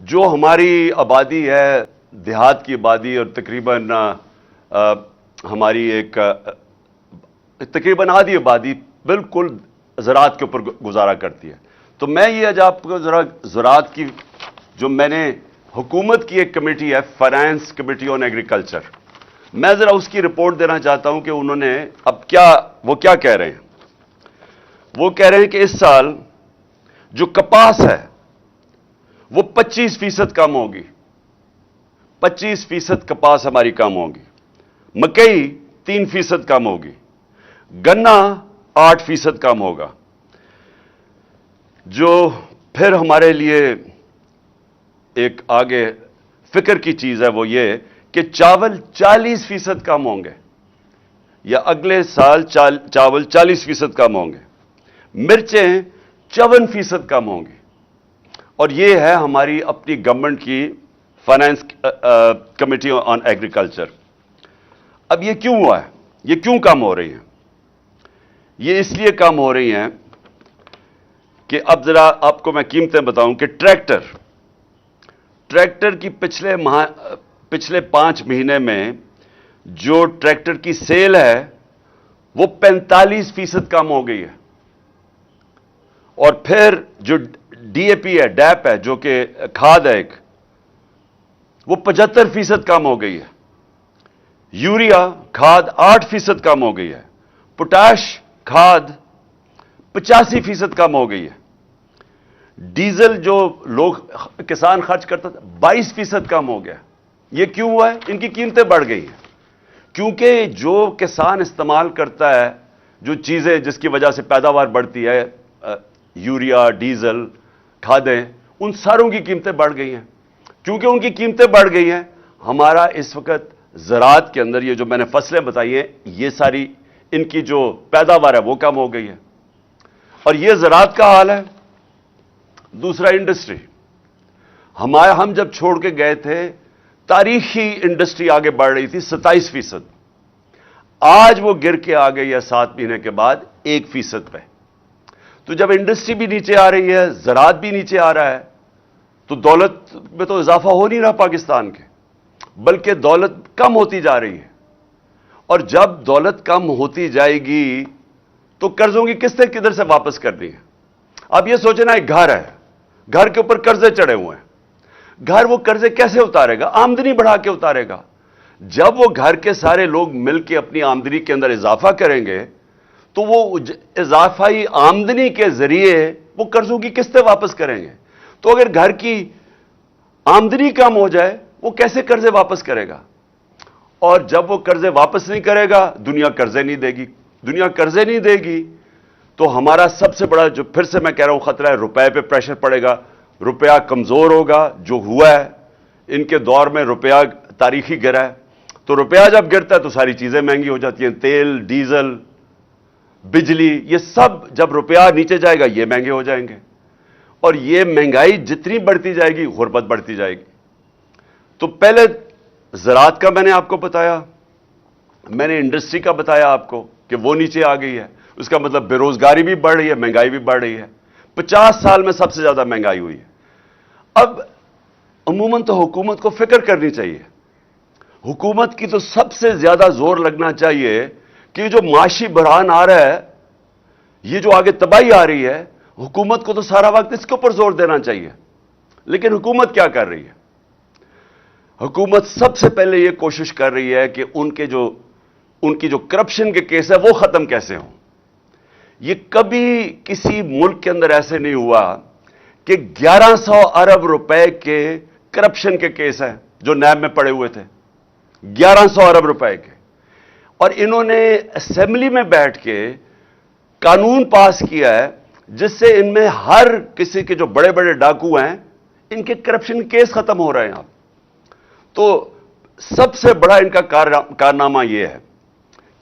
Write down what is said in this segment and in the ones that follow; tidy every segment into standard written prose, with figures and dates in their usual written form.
جو ہماری آبادی ہے دیہات کی آبادی اور تقریباً ہماری ایک تقریباً آدھی آبادی بالکل زراعت کے اوپر گزارا کرتی ہے. تو میں یہ آج آپ کو ذرا زراعت کی جو میں نے حکومت کی ایک کمیٹی ہے فائنانس کمیٹی آن ایگریکلچر, میں ذرا اس کی رپورٹ دینا چاہتا ہوں کہ انہوں نے اب وہ کیا کہہ رہے ہیں. وہ کہہ رہے ہیں کہ اس سال جو کپاس ہے وہ 25% کم ہوگی, 25% کپاس ہماری کم ہوگی, مکئی 3% کم ہوگی, گنا 8% کم ہوگا. جو پھر ہمارے لیے ایک آگے فکر کی چیز ہے وہ یہ کہ چاول 40% کم ہوں گے, یا اگلے سال چاول 40% کم ہوں گے, مرچیں 54% کم ہوں گی. اور یہ ہے ہماری اپنی گورنمنٹ کی فائنانس کمیٹی آن ایگریکلچر. اب یہ کیوں ہوا ہے, یہ کیوں کم ہو رہی ہیں؟ یہ اس لیے کم ہو رہی ہیں کہ اب ذرا آپ کو میں قیمتیں بتاؤں کہ ٹریکٹر کی پچھلے 5 مہینے میں جو ٹریکٹر کی سیل ہے وہ 45% کم ہو گئی ہے. اور پھر جو ڈی اے پی ہے, ڈیپ ہے, جو کہ کھاد ہے ایک, وہ 75% کم ہو گئی ہے. یوریا کھاد 8% کم ہو گئی ہے. پوٹاش کھاد 85% کم ہو گئی ہے. ڈیزل جو لوگ کسان خرچ کرتا تھا 22% کم ہو گیا. یہ کیوں ہوا ہے؟ ان کی قیمتیں بڑھ گئی ہیں. کیونکہ جو کسان استعمال کرتا ہے جو چیزیں جس کی وجہ سے پیداوار بڑھتی ہے, یوریا, ڈیزل, کھادیں, ان ساروں کی قیمتیں بڑھ گئی ہیں. کیونکہ ان کی قیمتیں بڑھ گئی ہیں, ہمارا اس وقت زراعت کے اندر یہ جو میں نے فصلیں بتائی ہیں یہ ساری ان کی جو پیداوار ہے وہ کم ہو گئی ہے. اور یہ زراعت کا حال ہے. دوسرا انڈسٹری, ہم جب چھوڑ کے گئے تھے تاریخی انڈسٹری آگے بڑھ رہی تھی 27%, آج وہ گر کے آ گئی ہے 7 مہینے کے بعد 1% پہ. تو جب انڈسٹری بھی نیچے آ رہی ہے, زراعت بھی نیچے آ رہا ہے, تو دولت میں تو اضافہ ہو نہیں رہا پاکستان کے, بلکہ دولت کم ہوتی جا رہی ہے. اور جب دولت کم ہوتی جائے گی تو قرضوں کی قسطیں کدھر سے واپس کرنی ہے؟ اب یہ سوچنا ایک گھر ہے, گھر کے اوپر قرضے چڑھے ہوئے ہیں, گھر وہ قرضے کیسے اتارے گا؟ آمدنی بڑھا کے اتارے گا. جب وہ گھر کے سارے لوگ مل کے اپنی آمدنی کے اندر اضافہ کریں گے تو وہ اضافی آمدنی کے ذریعے وہ قرضوں کی قسطیں واپس کریں گے. تو اگر گھر کی آمدنی کم ہو جائے وہ کیسے قرضے واپس کرے گا؟ اور جب وہ قرضے واپس نہیں کرے گا دنیا قرضے نہیں دے گی. دنیا قرضے نہیں دے گی تو ہمارا سب سے بڑا جو پھر سے میں کہہ رہا ہوں خطرہ ہے, روپے پہ پریشر پڑے گا, روپیہ کمزور ہوگا. جو ہوا ہے ان کے دور میں روپیہ تاریخی گرا ہے, تو روپیہ جب گرتا ہے تو ساری چیزیں مہنگی ہو جاتی ہیں. تیل, ڈیزل, بجلی, یہ سب جب روپیہ نیچے جائے گا یہ مہنگے ہو جائیں گے. اور یہ مہنگائی جتنی بڑھتی جائے گی غربت بڑھتی جائے گی. تو پہلے زراعت کا میں نے آپ کو بتایا, میں نے انڈسٹری کا بتایا آپ کو کہ وہ نیچے آ گئی ہے. اس کا مطلب بے روزگاری بھی بڑھ رہی ہے, مہنگائی بھی بڑھ رہی ہے. 50 سال میں سب سے زیادہ مہنگائی ہوئی ہے. اب عموماً تو حکومت کو فکر کرنی چاہیے, حکومت کی تو سب سے زیادہ زور لگنا چاہیے کہ جو معاشی بحران آ رہا ہے, یہ جو آگے تباہی آ رہی ہے, حکومت کو تو سارا وقت اس کے اوپر زور دینا چاہیے. لیکن حکومت کیا کر رہی ہے؟ حکومت سب سے پہلے یہ کوشش کر رہی ہے کہ ان کی جو کرپشن کے کیس ہے وہ ختم کیسے ہوں. یہ کبھی کسی ملک کے اندر ایسے نہیں ہوا کہ 1100 ارب روپے کے کرپشن کے کیس ہیں جو نیب میں پڑے ہوئے تھے, 1100 ارب روپے کے. اور انہوں نے اسمبلی میں بیٹھ کے قانون پاس کیا ہے جس سے ان میں ہر کسی کے جو بڑے بڑے ڈاکو ہیں ان کے کرپشن کیس ختم ہو رہے ہیں. اب تو سب سے بڑا ان کا کارنامہ یہ ہے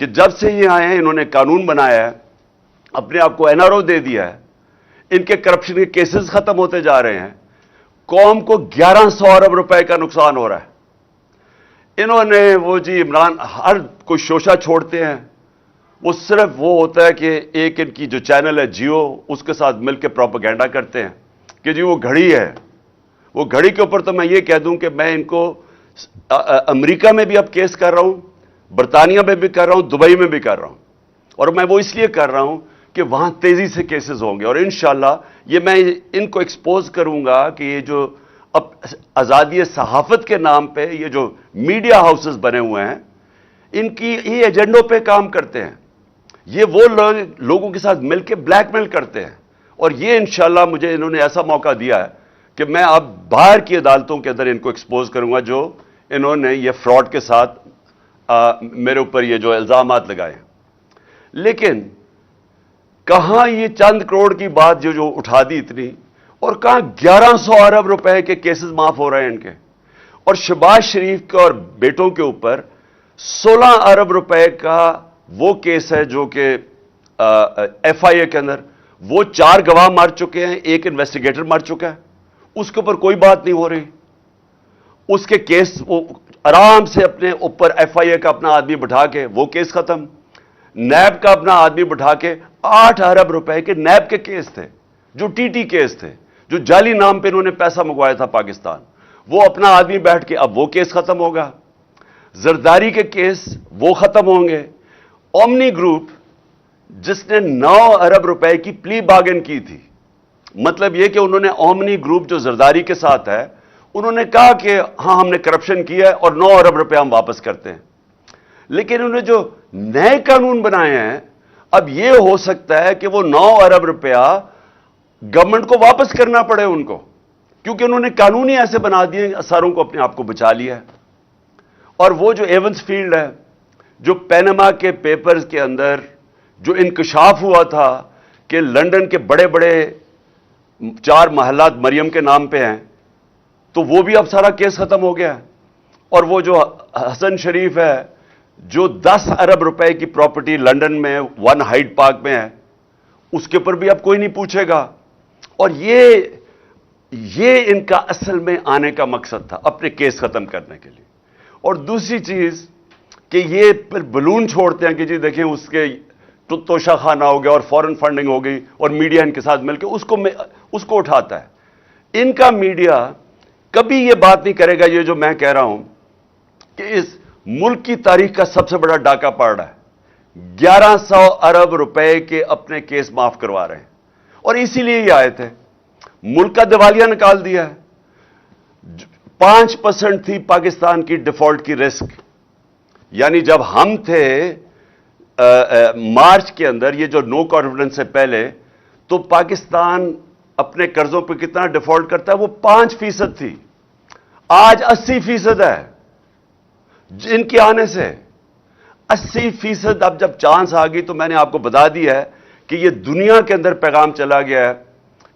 کہ جب سے یہ آئے ہیں انہوں نے قانون بنایا ہے, اپنے آپ کو این آر او دے دیا ہے, ان کے کرپشن کے کیسز ختم ہوتے جا رہے ہیں. قوم کو 1100 ارب روپے کا نقصان ہو رہا ہے. انہوں نے وہ جی عمران ہر کوئی شوشہ چھوڑتے ہیں, وہ صرف وہ ہوتا ہے کہ ایک ان کی جو چینل ہے جیو اس کے ساتھ مل کے پروپیگنڈا کرتے ہیں کہ جی وہ گھڑی ہے, وہ گھڑی کے اوپر تو میں یہ کہہ دوں کہ میں ان کو امریکہ میں بھی اب کیس کر رہا ہوں, برطانیہ میں بھی کر رہا ہوں, دبئی میں بھی کر رہا ہوں, اور میں وہ اس لیے کر رہا ہوں کہ وہاں تیزی سے کیسز ہوں گے, اور انشاءاللہ یہ میں ان کو ایکسپوز کروں گا کہ یہ جو اب آزادی صحافت کے نام پہ یہ جو میڈیا ہاؤسز بنے ہوئے ہیں, ان کی یہ ایجنڈوں پہ کام کرتے ہیں, یہ وہ لوگوں کے ساتھ مل کے بلیک میل کرتے ہیں, اور یہ انشاءاللہ مجھے انہوں نے ایسا موقع دیا ہے کہ میں اب باہر کی عدالتوں کے اندر ان کو ایکسپوز کروں گا جو انہوں نے یہ فراڈ کے ساتھ میرے اوپر یہ جو الزامات لگائے ہیں. لیکن کہاں یہ چند کروڑ کی بات جو اٹھا دی اتنی, اور کہاں 1100 ارب روپے کے کیسز معاف ہو رہے ہیں ان کے, اور شہباز شریف کے اور بیٹوں کے اوپر 16 ارب روپے کا وہ کیس ہے جو کہ ایف آئی اے کے اندر وہ 4 گواہ مر چکے ہیں, ایک انویسٹیگیٹر مر چکا ہے, اس کے اوپر کوئی بات نہیں ہو رہی. اس کے کیس وہ آرام سے اپنے اوپر ایف آئی اے کا اپنا آدمی بٹھا کے وہ کیس ختم, نیب کا اپنا آدمی بٹھا کے 8 ارب روپے کے نیب کے کیس تھے جو ٹی ٹی کیس تھے, جو جعلی نام پہ انہوں نے پیسہ منگوایا تھا پاکستان, وہ اپنا آدمی بیٹھ کے اب وہ کیس ختم ہوگا. زرداری کے کیس وہ ختم ہوں گے. اومنی گروپ جس نے 9 ارب روپے کی پلی بارگن کی تھی, مطلب یہ کہ انہوں نے اومنی گروپ جو زرداری کے ساتھ ہے انہوں نے کہا کہ ہاں ہم نے کرپشن کیا ہے اور 9 ارب روپے ہم واپس کرتے ہیں, لیکن انہوں نے جو نئے قانون بنائے ہیں اب یہ ہو سکتا ہے کہ وہ 9 ارب روپیہ گورنمنٹ کو واپس کرنا پڑے ان کو, کیونکہ انہوں نے قانون ہی ایسے بنا دیے ساروں کو اپنے آپ کو بچا لیا ہے. اور وہ جو ایونس فیلڈ ہے, جو پینما کے پیپرز کے اندر جو انکشاف ہوا تھا کہ لندن کے بڑے بڑے 4 محلات مریم کے نام پہ ہیں, تو وہ بھی اب سارا کیس ختم ہو گیا ہے. اور وہ جو حسن شریف ہے جو 10 ارب روپے کی پراپرٹی لندن میں 1 ہائیڈ پارک میں ہے, اس کے اوپر بھی اب کوئی نہیں پوچھے گا. اور یہ ان کا اصل میں آنے کا مقصد تھا, اپنے کیس ختم کرنے کے لیے. اور دوسری چیز کہ یہ پھر بلون چھوڑتے ہیں کہ جی دیکھیں اس کے توشہ خانہ ہو گیا اور فورن فنڈنگ ہو گئی, اور میڈیا ان کے ساتھ مل کے اس کو اٹھاتا ہے. ان کا میڈیا کبھی یہ بات نہیں کرے گا, یہ جو میں کہہ رہا ہوں کہ اس ملک کی تاریخ کا سب سے بڑا ڈاکہ پڑ رہا ہے, 1100 ارب روپے کے اپنے کیس معاف کروا رہے ہیں, اور اسی لیے یہ آئے تھے. ملک کا دیوالیہ نکال دیا ہے. 5% تھی پاکستان کی ڈیفالٹ کی رسک, یعنی جب ہم تھے مارچ کے اندر یہ جو نو کانفیڈنس سے پہلے, تو پاکستان اپنے قرضوں پہ کتنا ڈیفالٹ کرتا ہے, وہ 5% تھی, آج 80% ہے. ان کے آنے سے 80%. اب جب چانس آ گئی تو میں نے آپ کو بتا دیا ہے کہ یہ دنیا کے اندر پیغام چلا گیا ہے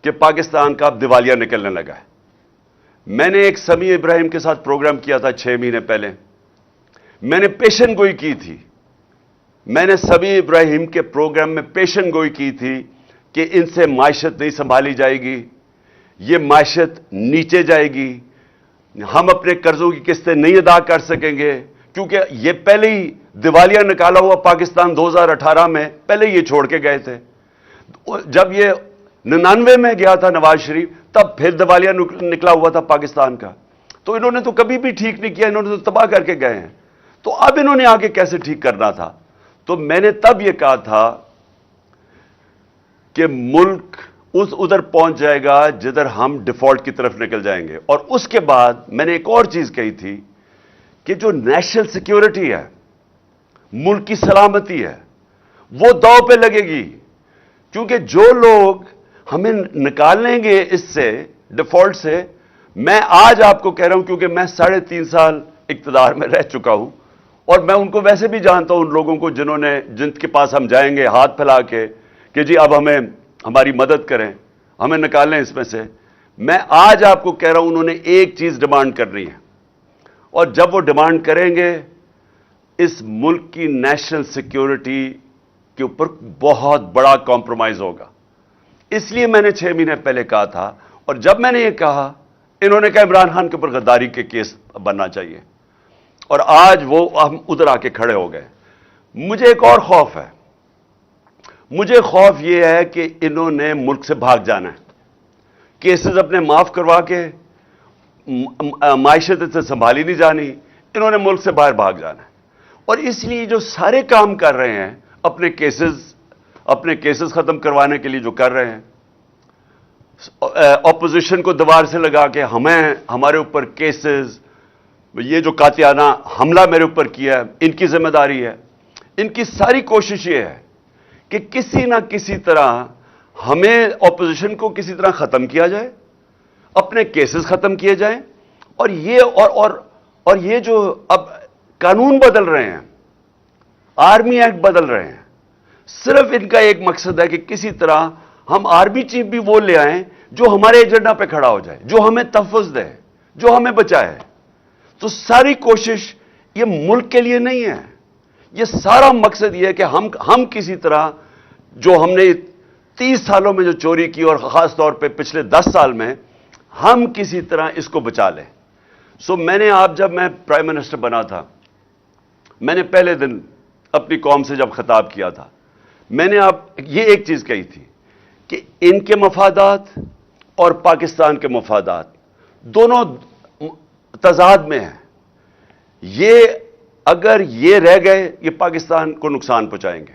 کہ پاکستان کا اب دیوالیہ نکلنے لگا ہے. میں نے ایک سمیع ابراہیم کے ساتھ پروگرام کیا تھا 6 مہینے پہلے, میں نے پیشن گوئی کی تھی. میں نے سمیع ابراہیم کے پروگرام میں پیشن گوئی کی تھی کہ ان سے معیشت نہیں سنبھالی جائے گی, یہ معیشت نیچے جائے گی, ہم اپنے قرضوں کی قسطیں نہیں ادا کر سکیں گے, کیونکہ یہ پہلے ہی دیوالیہ نکالا ہوا پاکستان 2018 میں پہلے یہ چھوڑ کے گئے تھے. جب یہ 99 میں گیا تھا نواز شریف, تب پھر دیوالیہ نکلا ہوا تھا پاکستان کا. تو انہوں نے تو کبھی بھی ٹھیک نہیں کیا, انہوں نے تو تباہ کر کے گئے ہیں. تو اب انہوں نے آگے کیسے ٹھیک کرنا تھا؟ تو میں نے تب یہ کہا تھا کہ ملک ادھر پہنچ جائے گا جدھر ہم ڈیفالٹ کی طرف نکل جائیں گے. اور اس کے بعد میں نے ایک اور چیز کہی تھی کہ جو نیشنل سیکیورٹی ہے, ملک کی سلامتی ہے, وہ داؤ پہ لگے گی. کیونکہ جو لوگ ہمیں نکالیں گے اس سے ڈیفالٹ سے, میں آج آپ کو کہہ رہا ہوں کیونکہ میں 3.5 سال اقتدار میں رہ چکا ہوں, اور میں ان کو ویسے بھی جانتا ہوں, ان لوگوں کو جن کے پاس ہم جائیں گے ہاتھ پھیلا کے کہ جی اب ہماری مدد کریں, ہمیں نکالیں اس میں سے. میں آج آپ کو کہہ رہا ہوں انہوں نے ایک چیز ڈیمانڈ کرنی ہے, اور جب وہ ڈیمانڈ کریں گے اس ملک کی نیشنل سیکیورٹی کے اوپر بہت بڑا کمپرومائز ہوگا. اس لیے میں نے 6 مہینے پہلے کہا تھا, اور جب میں نے یہ کہا انہوں نے کہا عمران خان کے اوپر غداری کے کیس بننا چاہیے, اور آج وہ ہم ادھر آ کے کھڑے ہو گئے. مجھے ایک اور خوف ہے, مجھے خوف یہ ہے کہ انہوں نے ملک سے بھاگ جانا ہے, کیسز اپنے معاف کروا کے معیشت سے سنبھالی نہیں جانی، انہوں نے ملک سے باہر بھاگ جانا ہے. اور اس لیے جو سارے کام کر رہے ہیں اپنے کیسز ختم کروانے کے لیے جو کر رہے ہیں، اپوزیشن کو دیوار سے لگا کے ہمارے اوپر کیسز، یہ جو قاطعانہ حملہ میرے اوپر کیا ہے ان کی ذمہ داری ہے. ان کی ساری کوشش یہ ہے کہ کسی نہ کسی طرح ہمیں اپوزیشن کو کسی طرح ختم کیا جائے، اپنے کیسز ختم کیے جائیں. اور یہ جو اب قانون بدل رہے ہیں، آرمی ایکٹ بدل رہے ہیں، صرف ان کا ایک مقصد ہے کہ کسی طرح ہم آرمی چیف بھی وہ لے آئیں جو ہمارے ایجنڈا پہ کھڑا ہو جائے، جو ہمیں تحفظ دے، جو ہمیں بچائے. تو ساری کوشش یہ ملک کے لیے نہیں ہے، یہ سارا مقصد یہ ہے کہ ہم کسی طرح جو ہم نے 30 سالوں میں جو چوری کی اور خاص طور پہ پچھلے 10 سال میں، ہم کسی طرح اس کو بچا لیں. جب میں پرائم منسٹر بنا تھا، میں نے پہلے دن اپنی قوم سے جب خطاب کیا تھا، میں نے یہ ایک چیز کہی تھی کہ ان کے مفادات اور پاکستان کے مفادات دونوں تضاد میں ہیں. اگر یہ رہ گئے، یہ پاکستان کو نقصان پہنچائیں گے.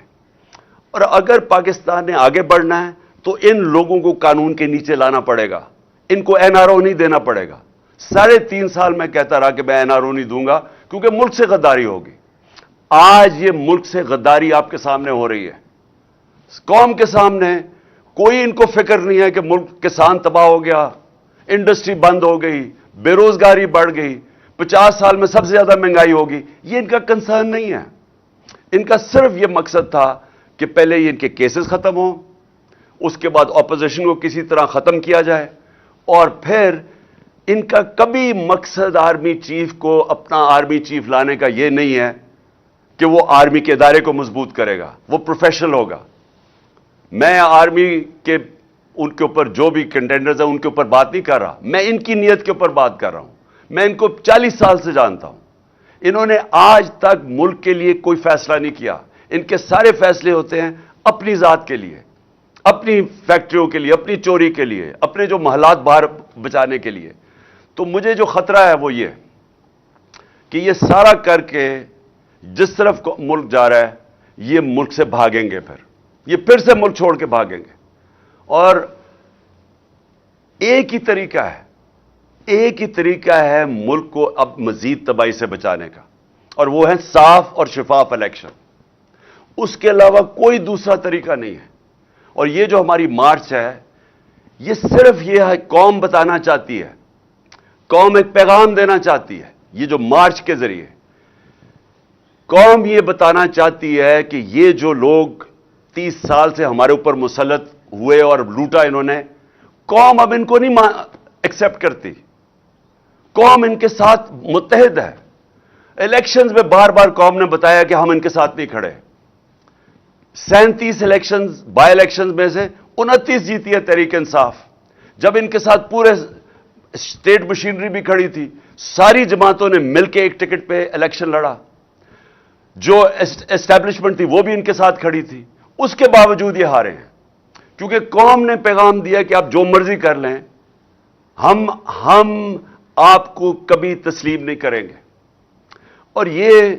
اور اگر پاکستان نے آگے بڑھنا ہے تو ان لوگوں کو قانون کے نیچے لانا پڑے گا، ان کو NRO نہیں دینا پڑے گا. 3.5 سال میں کہتا رہا کہ میں NRO نہیں دوں گا کیونکہ ملک سے غداری ہوگی. آج یہ ملک سے غداری آپ کے سامنے ہو رہی ہے، قوم کے سامنے. کوئی ان کو فکر نہیں ہے کہ ملک کسان تباہ ہو گیا، انڈسٹری بند ہو گئی، بے روزگاری بڑھ گئی، 50 سال میں سب سے زیادہ مہنگائی ہوگی. یہ ان کا کنسرن نہیں ہے. ان کا صرف یہ مقصد تھا کہ پہلے یہ ان کے کیسز ختم ہوں، اس کے بعد اپوزیشن کو کسی طرح ختم کیا جائے. اور پھر ان کا کبھی مقصد آرمی چیف کو اپنا آرمی چیف لانے کا یہ نہیں ہے کہ وہ آرمی کے ادارے کو مضبوط کرے گا، وہ پروفیشنل ہوگا. میں آرمی کے ان کے اوپر جو بھی کنٹینڈرز ہیں ان کے اوپر بات نہیں کر رہا، میں ان کی نیت کے اوپر بات کر رہا ہوں. میں ان کو 40 سال سے جانتا ہوں. انہوں نے آج تک ملک کے لیے کوئی فیصلہ نہیں کیا. ان کے سارے فیصلے ہوتے ہیں اپنی ذات کے لیے، اپنی فیکٹریوں کے لیے، اپنی چوری کے لیے، اپنے جو محلات باہر بچانے کے لیے. تو مجھے جو خطرہ ہے وہ یہ کہ یہ سارا کر کے جس طرف ملک جا رہا ہے، یہ ملک سے بھاگیں گے، یہ پھر سے ملک چھوڑ کے بھاگیں گے. اور ایک ہی طریقہ ہے ملک کو اب مزید تباہی سے بچانے کا، اور وہ ہے صاف اور شفاف الیکشن. اس کے علاوہ کوئی دوسرا طریقہ نہیں ہے. اور یہ جو ہماری مارچ ہے، یہ صرف یہ ہے، قوم بتانا چاہتی ہے، قوم ایک پیغام دینا چاہتی ہے. یہ جو مارچ کے ذریعے قوم یہ بتانا چاہتی ہے کہ یہ جو لوگ 30 سال سے ہمارے اوپر مسلط ہوئے اور لوٹا انہوں نے، قوم اب ان کو نہیں ایکسپٹ کرتی. قوم ان کے ساتھ متحد ہے. الیکشنز میں بار بار قوم نے بتایا کہ ہم ان کے ساتھ نہیں کھڑے. 37 الیکشنز بائی الیکشنز میں سے 29 جیتی ہے تحریک انصاف. جب ان کے ساتھ پورے اسٹیٹ مشینری بھی کھڑی تھی، ساری جماعتوں نے مل کے ایک ٹکٹ پہ الیکشن لڑا. جو اسٹیبلشمنٹ تھی وہ بھی ان کے ساتھ کھڑی تھی. اس کے باوجود یہ ہارے ہیں کیونکہ قوم نے پیغام دیا کہ آپ جو مرضی کر لیں، ہم آپ کو کبھی تسلیم نہیں کریں گے. اور یہ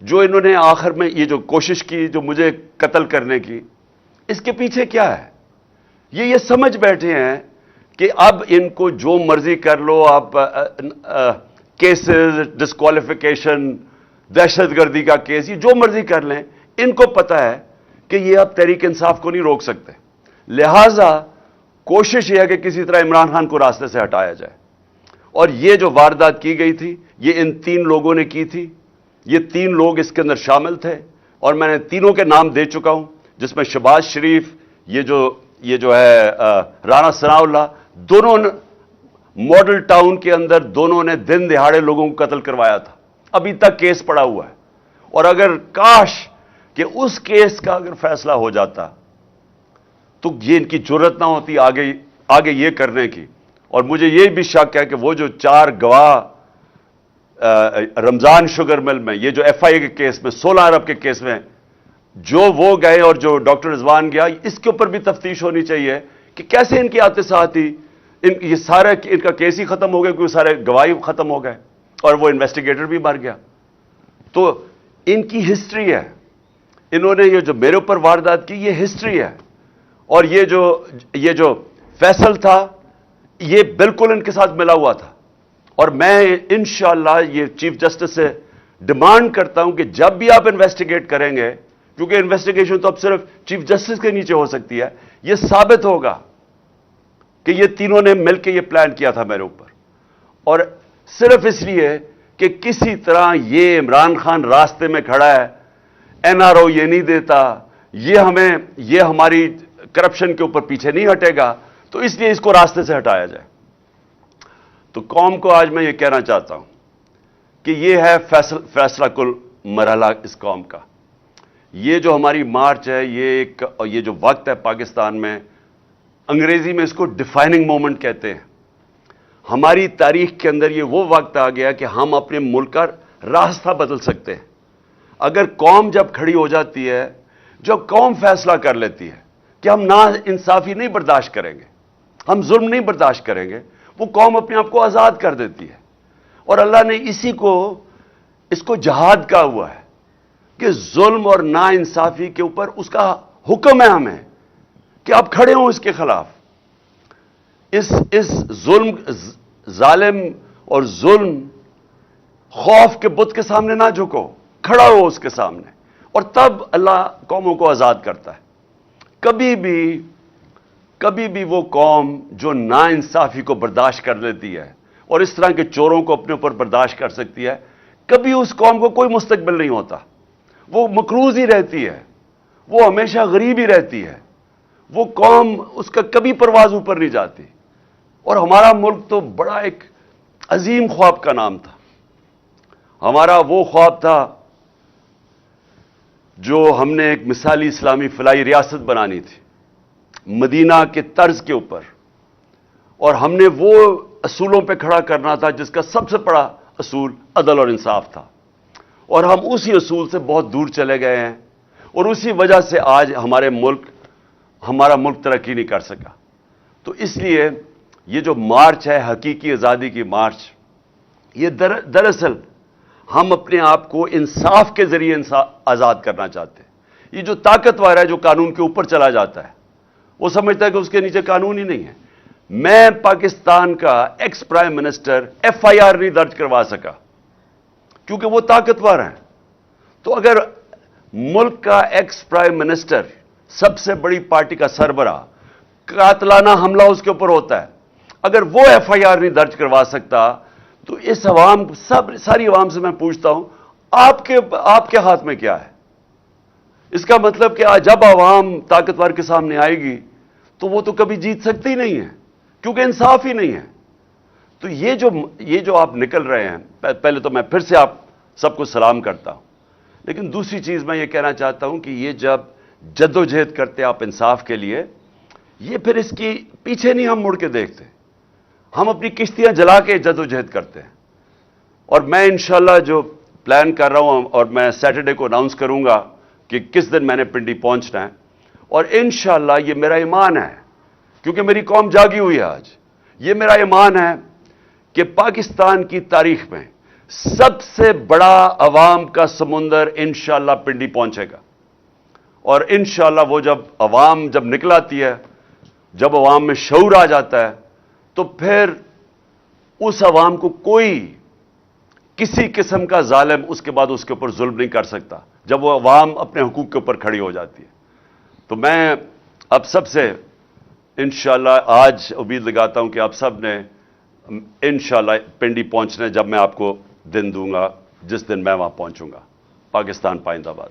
جو انہوں نے آخر میں یہ جو کوشش کی، جو مجھے قتل کرنے کی، اس کے پیچھے کیا ہے؟ یہ سمجھ بیٹھے ہیں کہ اب ان کو جو مرضی کر لو، آپ کیسز، ڈسکوالیفیکیشن، دہشت گردی کا کیس، یہ جو مرضی کر لیں. ان کو پتہ ہے کہ یہ اب تحریک انصاف کو نہیں روک سکتے. لہذا کوشش یہ ہے کہ کسی طرح عمران خان کو راستے سے ہٹایا جائے. اور یہ جو واردات کی گئی تھی، یہ ان 3 لوگوں نے کی تھی. یہ 3 لوگ اس کے اندر شامل تھے اور میں نے تینوں کے نام دے چکا ہوں، جس میں شہباز شریف، یہ جو ہے رانا ثناء اللہ، دونوں ماڈل ٹاؤن کے اندر دونوں نے دن دہاڑے لوگوں کو قتل کروایا تھا. ابھی تک کیس پڑا ہوا ہے. اور اگر کاش کہ اس کیس کا اگر فیصلہ ہو جاتا تو یہ ان کی جرت نہ ہوتی آگے یہ کرنے کی. اور مجھے یہ بھی شک ہے کہ وہ جو 4 گواہ رمضان شوگر مل میں، یہ جو FIA کے کیس میں 16 ارب کے کیس میں جو وہ گئے اور جو ڈاکٹر رضوان گیا، اس کے اوپر بھی تفتیش ہونی چاہیے کہ کیسے ان کی آتے ساتھی یہ سارا ان کا کیس ہی ختم ہو گیا کیونکہ سارے گواہی ختم ہو گئے اور وہ انویسٹیگیٹر بھی مر گیا. تو ان کی ہسٹری ہے, انہوں نے یہ جو میرے اوپر واردات کی یہ ہسٹری ہے. اور یہ جو فیصل تھا یہ بالکل ان کے ساتھ ملا ہوا تھا. اور میں انشاءاللہ یہ چیف جسٹس سے ڈیمانڈ کرتا ہوں کہ جب بھی آپ انویسٹیگیٹ کریں گے, کیونکہ انویسٹیگیشن تو اب صرف چیف جسٹس کے نیچے ہو سکتی ہے, یہ ثابت ہوگا کہ یہ تینوں نے مل کے یہ پلان کیا تھا میرے اوپر, اور صرف اس لیے کہ کسی طرح یہ عمران خان راستے میں کھڑا ہے, این آر او یہ نہیں دیتا, یہ ہماری کرپشن کے اوپر پیچھے نہیں ہٹے گا, تو اس لیے اس کو راستے سے ہٹایا جائے. تو قوم کو آج میں یہ کہنا چاہتا ہوں کہ یہ ہے فیصلہ کل مرحلہ اس قوم کا. یہ جو ہماری مارچ ہے, یہ جو وقت ہے پاکستان میں, انگریزی میں اس کو ڈیفائننگ مومنٹ کہتے ہیں. ہماری تاریخ کے اندر یہ وہ وقت آ گیا کہ ہم اپنے ملک کا راستہ بدل سکتے ہیں. اگر قوم جب کھڑی ہو جاتی ہے, جب قوم فیصلہ کر لیتی ہے کہ ہم نا انصافی نہیں برداشت کریں گے, ہم ظلم نہیں برداشت کریں گے, وہ قوم اپنے آپ کو آزاد کر دیتی ہے. اور اللہ نے اس کو جہاد کہا ہوا ہے کہ ظلم اور نا انصافی کے اوپر اس کا حکم ہے ہمیں کہ آپ کھڑے ہوں اس کے خلاف. اس ظلم, ظالم اور ظلم خوف کے بت کے سامنے نہ جھکو, کھڑا ہو اس کے سامنے, اور تب اللہ قوموں کو آزاد کرتا ہے. کبھی بھی وہ قوم جو نا انصافی کو برداشت کر لیتی ہے اور اس طرح کے چوروں کو اپنے اوپر برداشت کر سکتی ہے, کبھی اس قوم کو کوئی مستقبل نہیں ہوتا. وہ مقروض ہی رہتی ہے, وہ ہمیشہ غریب ہی رہتی ہے. وہ قوم, اس کا کبھی پرواز اوپر نہیں جاتی. اور ہمارا ملک تو بڑا ایک عظیم خواب کا نام تھا. ہمارا وہ خواب تھا جو ہم نے ایک مثالی اسلامی فلاحی ریاست بنانی تھی مدینہ کے طرز کے اوپر, اور ہم نے وہ اصولوں پہ کھڑا کرنا تھا جس کا سب سے بڑا اصول عدل اور انصاف تھا. اور ہم اسی اصول سے بہت دور چلے گئے ہیں, اور اسی وجہ سے آج ہمارا ملک ترقی نہیں کر سکا. تو اس لیے یہ جو مارچ ہے, حقیقی آزادی کی مارچ, یہ دراصل ہم اپنے آپ کو انصاف کے ذریعے آزاد کرنا چاہتے ہیں. یہ جو طاقتور ہے, جو قانون کے اوپر چلا جاتا ہے, وہ سمجھتا ہے کہ اس کے نیچے قانون ہی نہیں ہے. میں پاکستان کا ex prime minister F I R نہیں درج کروا سکا کیونکہ وہ طاقتور ہیں. تو اگر ملک کا ایکس پرائم منسٹر, سب سے بڑی پارٹی کا سربراہ, قاتلانہ حملہ اس کے اوپر ہوتا ہے, اگر وہ ایف آئی آر نہیں درج کروا سکتا, تو اس ساری عوام سے میں پوچھتا ہوں, آپ کے ہاتھ میں کیا ہے؟ اس کا مطلب کہ جب عوام طاقتور کے سامنے آئے گی تو وہ تو کبھی جیت سکتی نہیں ہے, کیونکہ انصاف ہی نہیں ہے. تو یہ جو آپ نکل رہے ہیں, پہلے تو میں پھر سے آپ سب کو سلام کرتا ہوں, لیکن دوسری چیز میں یہ کہنا چاہتا ہوں کہ یہ جب جدوجہد کرتے آپ انصاف کے لیے, یہ پھر اس کی پیچھے نہیں ہم مڑ کے دیکھتے, ہم اپنی کشتیاں جلا کے جدوجہد کرتے ہیں. اور میں انشاءاللہ جو پلان کر رہا ہوں, اور میں سیٹرڈے کو اناؤنس کروں گا کہ کس دن میں نے پنڈی پہنچنا ہے, اور انشاءاللہ یہ میرا ایمان ہے, کیونکہ میری قوم جاگی ہوئی ہے آج, یہ میرا ایمان ہے کہ پاکستان کی تاریخ میں سب سے بڑا عوام کا سمندر انشاءاللہ پنڈی پہنچے گا. اور انشاءاللہ وہ عوام جب نکلاتی ہے, جب عوام میں شعور آ جاتا ہے, تو پھر اس عوام کو کوئی کسی قسم کا ظالم اس کے بعد اس کے اوپر ظلم نہیں کر سکتا, جب وہ عوام اپنے حقوق کے اوپر کھڑی ہو جاتی ہے. تو میں اب سب سے انشاءاللہ آج امید لگاتا ہوں کہ آپ سب نے انشاءاللہ پنڈی پہنچنا ہے, جب میں آپ کو دن دوں گا جس دن میں وہاں پہنچوں گا. پاکستان پائندہ باد.